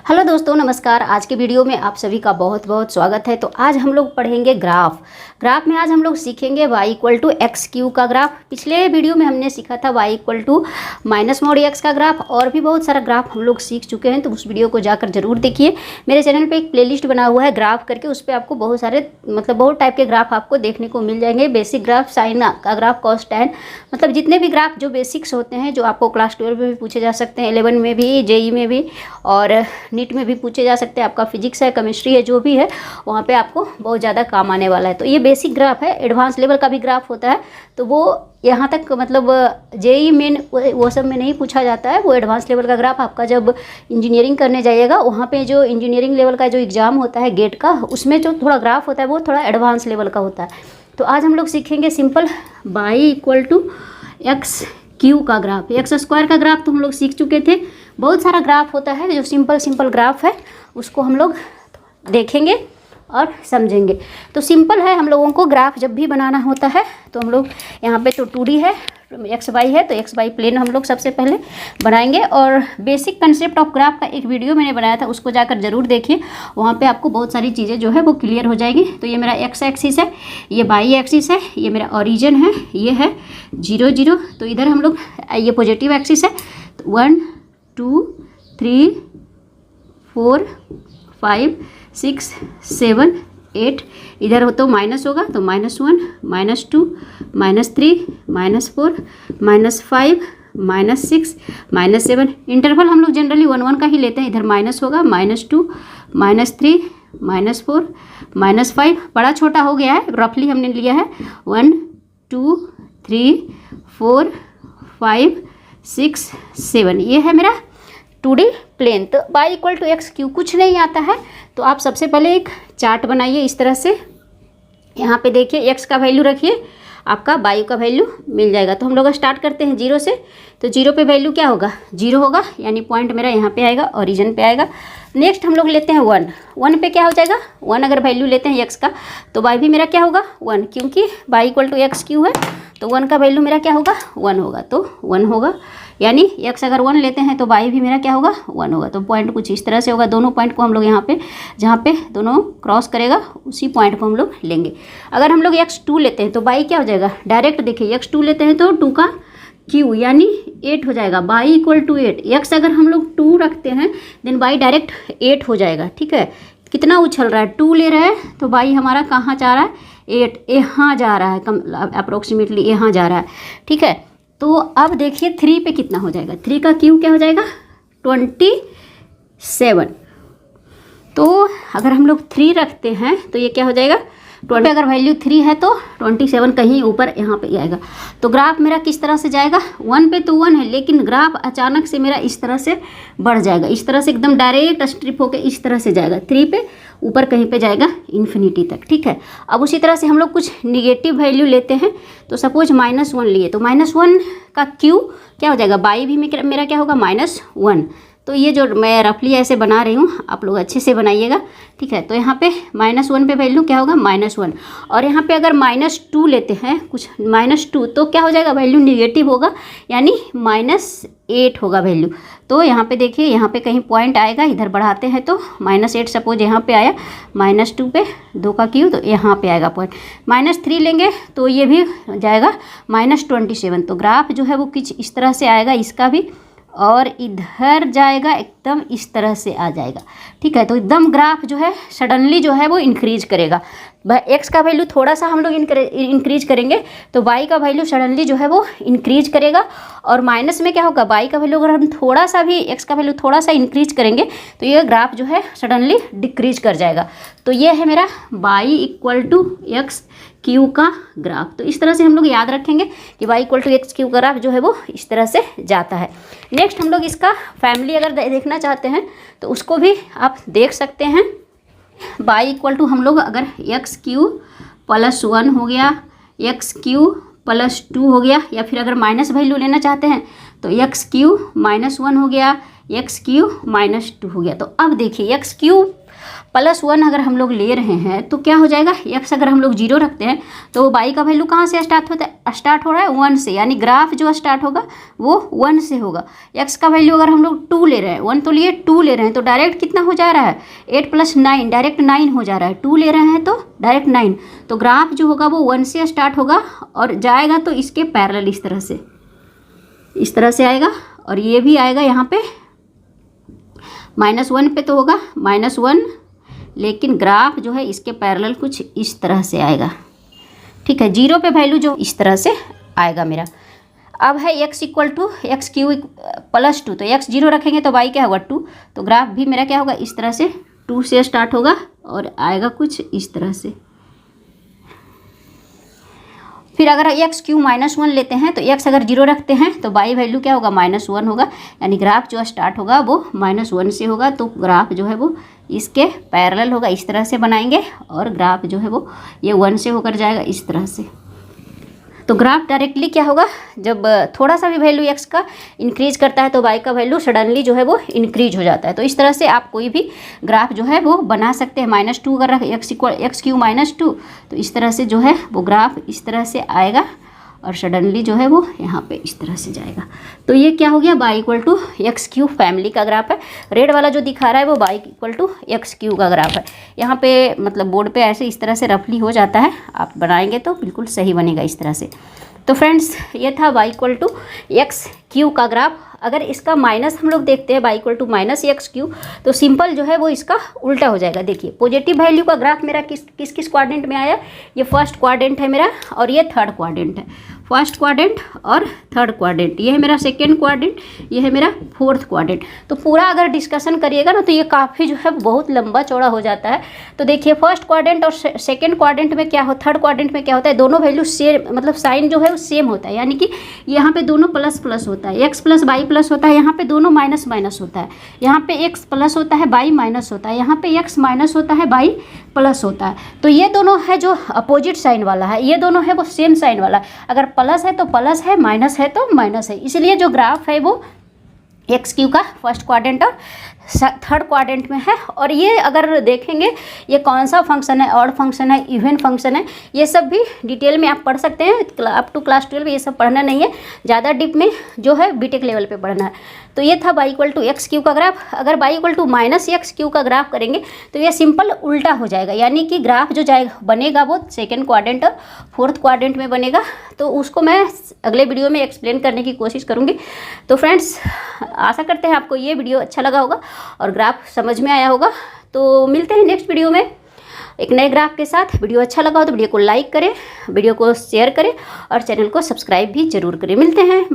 Hello दोस्तों, नमस्कार। आज के वीडियो में आप सभी का बहुत बहुत स्वागत है। तो आज हम लोग पढ़ेंगे ग्राफ में आज हम लोग सीखेंगे y equal to x cube का ग्राफ। पिछले वीडियो में हमने सीखा था y equal to minus mod x का ग्राफ, और भी बहुत सारा ग्राफ हम लोग सीख चुके हैं। तो उस वीडियो को जाकर जरूर देखिए। मेरे चैनल पे एक प्लेलिस्ट बना हुआ है ग्राफ करके, उस पर आपको बहुत सारे बहुत टाइप के ग्राफ आपको देखने को मिल जाएंगे। बेसिक ग्राफ, साइन का ग्राफ, कॉस, टैन, मतलब जितने भी ग्राफ जो बेसिक्स होते हैं, जो आपको क्लास 12 में भी पूछे जा सकते हैं, 11 में भी, जेई में भी, और नीट में भी पूछे जा सकते हैं। आपका फिजिक्स है, केमिस्ट्री है, जो भी है वहाँ पे आपको बहुत ज़्यादा काम आने वाला है। तो ये बेसिक ग्राफ है। एडवांस लेवल का भी ग्राफ होता है, तो वो यहाँ तक मतलब जेई मेन वो सब में नहीं पूछा जाता है। वो एडवांस लेवल का ग्राफ आपका जब इंजीनियरिंग करने जाइएगा, वहाँ पे जो इंजीनियरिंग लेवल का जो एग्ज़ाम होता है गेट का, उसमें जो थोड़ा ग्राफ होता है वो थोड़ा एडवांस लेवल का होता है। तो आज हम लोग सीखेंगे simple y equal to x cube का ग्राफ। एक्स स्क्वायर का ग्राफ तो हम लोग सीख चुके थे। बहुत सारा ग्राफ होता है जो सिंपल ग्राफ है, उसको हम लोग देखेंगे और समझेंगे। तो सिंपल है, हम लोगों को ग्राफ जब भी बनाना होता है तो हम लोग यहाँ पे तो 2D है, एक्स वाई है, तो एक्स वाई प्लेन हम लोग सबसे पहले बनाएंगे। और बेसिक कंसेप्ट ऑफ ग्राफ का एक वीडियो मैंने बनाया था, उसको जाकर ज़रूर देखिए। वहाँ पे आपको बहुत सारी चीज़ें जो है वो क्लियर हो जाएगी। तो ये मेरा एक्स एक्सिस है, ये वाई एक्सिस है, ये मेरा ओरिजिन है, ये है 0 0। तो इधर हम लोग, ये पॉजिटिव एक्सिस है, तो 1 2 3 4 5 6 7 8। इधर हो तो माइनस होगा, तो -1 -2 -3 -4 -5 -6 -7। इंटरवल हम लोग जनरली 1 1 का ही लेते हैं। इधर माइनस होगा, -2 -3 -4 -5। बड़ा छोटा हो गया है, रफली हमने लिया है 1 2 3 4 5 6 7। ये है मेरा 2D प्लेन। तो y equal to x cube कुछ नहीं आता है, तो आप सबसे पहले एक चार्ट बनाइए इस तरह से। यहाँ पे देखिए x का वैल्यू रखिए, आपका y का वैल्यू मिल जाएगा। तो हम लोग स्टार्ट करते हैं 0 से। तो 0 पे वैल्यू क्या होगा, 0 होगा, यानी पॉइंट मेरा यहाँ पे आएगा, ओरिजिन पे आएगा। नेक्स्ट हम लोग लेते हैं 1 1 पे क्या हो जाएगा, 1 अगर वैल्यू लेते हैं x का, तो y भी मेरा क्या होगा 1, क्योंकि y equal to x cube है। तो 1 का वैल्यू मेरा क्या होगा 1 होगा, तो 1 होगा, यानी x अगर 1 लेते हैं तो y भी मेरा क्या होगा 1 होगा। तो पॉइंट कुछ इस तरह से होगा। दोनों पॉइंट को हम लोग यहाँ पे, जहाँ पे दोनों क्रॉस करेगा, उसी पॉइंट को हम लोग लेंगे। अगर हम लोग x2 लेते हैं तो y क्या हो जाएगा, डायरेक्ट देखिए x2 लेते हैं तो 2 का q यानी 8 हो जाएगा, y इक्वल टू 8। x अगर हम लोग 2 रखते हैं देन y डायरेक्ट 8 हो जाएगा। ठीक है, कितना उछल रहा है, 2 ले रहा है, तो y हमारा कहाँ जा रहा है, 8 यहाँ जा रहा है, कम अप्रोक्सीमेटली यहाँ जा रहा है। ठीक है, तो अब देखिए 3 पे कितना हो जाएगा, 3 का क्यू क्या हो जाएगा 27। तो अगर हम लोग 3 रखते हैं तो ये क्या हो जाएगा 20। अगर वैल्यू 3 है तो 27 कहीं ऊपर यहाँ पे आएगा। तो ग्राफ मेरा किस तरह से जाएगा, 1 पे तो 1 है, लेकिन ग्राफ अचानक से मेरा इस तरह से बढ़ जाएगा, इस तरह से एकदम डायरेक्ट स्ट्रिप होकर इस तरह से जाएगा 3 पे, ऊपर कहीं पे जाएगा इन्फिनिटी तक। ठीक है, अब उसी तरह से हम लोग कुछ निगेटिव वैल्यू लेते हैं। तो सपोज -1 लिए, तो -1 का क्यू क्या हो जाएगा, बाई भी मेरा क्या होगा -1। तो ये जो मैं रफली ऐसे बना रही हूँ, आप लोग अच्छे से बनाइएगा। ठीक है, तो यहाँ पे -1 पे वैल्यू क्या होगा -1, और यहाँ पे अगर -2 लेते हैं, कुछ -2, तो क्या हो जाएगा, वैल्यू निगेटिव होगा, यानी -8 होगा वैल्यू। तो यहाँ पे देखिए, यहाँ पे कहीं पॉइंट आएगा, इधर बढ़ाते हैं तो -8 सपोज यहाँ पे आया, -2 पे 2 का क्यू, तो यहाँ पे आएगा पॉइंट। -3 लेंगे तो ये भी जाएगा -27। तो ग्राफ जो है वो कुछ इस तरह से आएगा, इसका भी, और इधर जाएगा एकदम इस तरह से आ जाएगा। ठीक है, तो एकदम ग्राफ जो है सडनली जो है वो इंक्रीज करेगा। एक्स का वैल्यू थोड़ा सा हम लोग इंक्रीज करेंगे तो वाई का वैल्यू सडनली जो है वो इंक्रीज करेगा। और माइनस में क्या होगा, वाई का वैल्यू अगर हम थोड़ा सा भी, एक्स का वैल्यू थोड़ा सा इंक्रीज करेंगे तो ये ग्राफ जो है सडनली डिक्रीज कर जाएगा। तो ये है मेरा y equal to x cube का ग्राफ। तो इस तरह से हम लोग याद रखेंगे कि y equal to x cube का ग्राफ जो है वो इस तरह से जाता है। नेक्स्ट हम लोग इसका फैमिली अगर देखना चाहते हैं तो उसको भी आप देख सकते हैं। y इक्वल टू हम लोग अगर एक्स क्यू प्लस 1 हो गया, एक्स क्यू प्लस 2 हो गया, या फिर अगर माइनस वैल्यू लेना चाहते हैं तो एक्स क्यू -1 हो गया, एक्स क्यू -2 हो गया। तो अब देखिए एक्स क्यू +1 अगर हम लोग ले रहे हैं तो क्या हो जाएगा, x अगर हम लोग 0 रखते हैं तो y का वैल्यू कहाँ से स्टार्ट हो रहा है 1 से, यानी ग्राफ जो स्टार्ट होगा वो 1 से होगा। x का वैल्यू अगर हम लोग 2 ले रहे हैं, 1 तो लिए 2 ले रहे हैं तो डायरेक्ट कितना हो जा रहा है 8 + 9 डायरेक्ट 9 हो जा रहा है। 2 ले रहे हैं तो डायरेक्ट 9, तो ग्राफ जो होगा वो 1 से स्टार्ट होगा और जाएगा तो इसके पैरेलल इस तरह से आएगा, और ये भी आएगा यहाँ पे -1 पे तो होगा -1, लेकिन ग्राफ जो है इसके पैरेलल कुछ इस तरह से आएगा। ठीक है, 0 पे वैल्यू जो इस तरह से आएगा मेरा। अब है x = x³ +2, तो x 0 रखेंगे तो y क्या होगा 2, तो ग्राफ भी मेरा क्या होगा इस तरह से 2 से स्टार्ट होगा और आएगा कुछ इस तरह से। फिर अगर x³ -1 लेते हैं तो x अगर 0 रखते हैं तो y वैल्यू क्या होगा -1 होगा, यानी ग्राफ जो स्टार्ट होगा वो -1 से होगा, तो ग्राफ जो है वो इसके पैरेलल होगा, इस तरह से बनाएंगे और ग्राफ जो है वो ये 1 से होकर जाएगा इस तरह से। तो ग्राफ डायरेक्टली क्या होगा, जब थोड़ा सा भी वैल्यू x का इंक्रीज करता है तो y का वैल्यू सडनली जो है वो इंक्रीज हो जाता है। तो इस तरह से आप कोई भी ग्राफ जो है वो बना सकते हैं। -2 अगर x³ -2, तो इस तरह से जो है वो ग्राफ इस तरह से आएगा और सडनली जो है वो यहाँ पे इस तरह से जाएगा। तो ये क्या हो गया, y = x³ फैमिली का ग्राफ है। रेड वाला जो दिखा रहा है वो y = x³ का ग्राफ है। यहाँ पे मतलब बोर्ड पे ऐसे इस तरह से रफली हो जाता है, आप बनाएंगे तो बिल्कुल सही बनेगा इस तरह से। तो फ्रेंड्स ये था y = x³ का ग्राफ। अगर इसका माइनस हम लोग देखते हैं y = -x³ तो सिंपल जो है वो इसका उल्टा हो जाएगा। देखिए पॉजिटिव वैल्यू का ग्राफ मेरा किस क्वाड्रेंट में आया, ये फर्स्ट क्वाड्रेंट है मेरा और ये थर्ड क्वाड्रेंट है। फर्स्ट क्वाड्रेंट और थर्ड क्वाड्रेंट, ये है मेरा सेकेंड क्वाड्रेंट, ये है मेरा फोर्थ क्वाड्रेंट। तो पूरा अगर डिस्कशन करिएगा ना तो ये काफ़ी जो है बहुत लंबा चौड़ा हो जाता है। तो देखिए फर्स्ट क्वाड्रेंट और सेकेंड क्वाड्रेंट में क्या हो, थर्ड क्वाड्रेंट में क्या होता है, दोनों वैल्यू सेम, मतलब साइन जो है वो सेम होता है, यानी कि यहाँ पे दोनों ++ होता है, x + y+ होता है, यहाँ पे दोनों माइनस होता है, यहाँ पे x प्लस होता है y माइनस होता है, यहाँ पे x माइनस होता है y प्लस होता है। तो ये दोनों है जो अपोजिट साइन वाला है, ये दोनों है वो सेम साइन वाला है। अगर प्लस है तो प्लस है, माइनस है तो माइनस है, इसलिए जो ग्राफ है वो x³ का फर्स्ट क्वाड्रेंट और थर्ड क्वाड्रेंट में है। और ये अगर देखेंगे ये कौन सा फंक्शन है, ऑड फंक्शन है, इवन फंक्शन है, ये सब भी डिटेल में आप पढ़ सकते हैं। अप टू क्लास 12 ये सब पढ़ना नहीं है, ज़्यादा डीप में जो है बीटेक लेवल पे पढ़ना है। तो ये था y = x³ का ग्राफ। अगर y = -x³ का ग्राफ करेंगे तो ये सिंपल उल्टा हो जाएगा, यानी कि ग्राफ जो जाएगा बनेगा वो सेकेंड क्वाड्रेंट और फोर्थ क्वाड्रेंट में बनेगा। तो उसको मैं अगले वीडियो में एक्सप्लेन करने की कोशिश करूँगी। तो फ्रेंड्स आशा करते हैं आपको ये वीडियो अच्छा लगा होगा और ग्राफ समझ में आया होगा। तो मिलते हैं नेक्स्ट वीडियो में एक नए ग्राफ के साथ। वीडियो अच्छा लगा हो तो वीडियो को लाइक करें, वीडियो को शेयर करें और चैनल को सब्सक्राइब भी जरूर करें। मिलते हैं।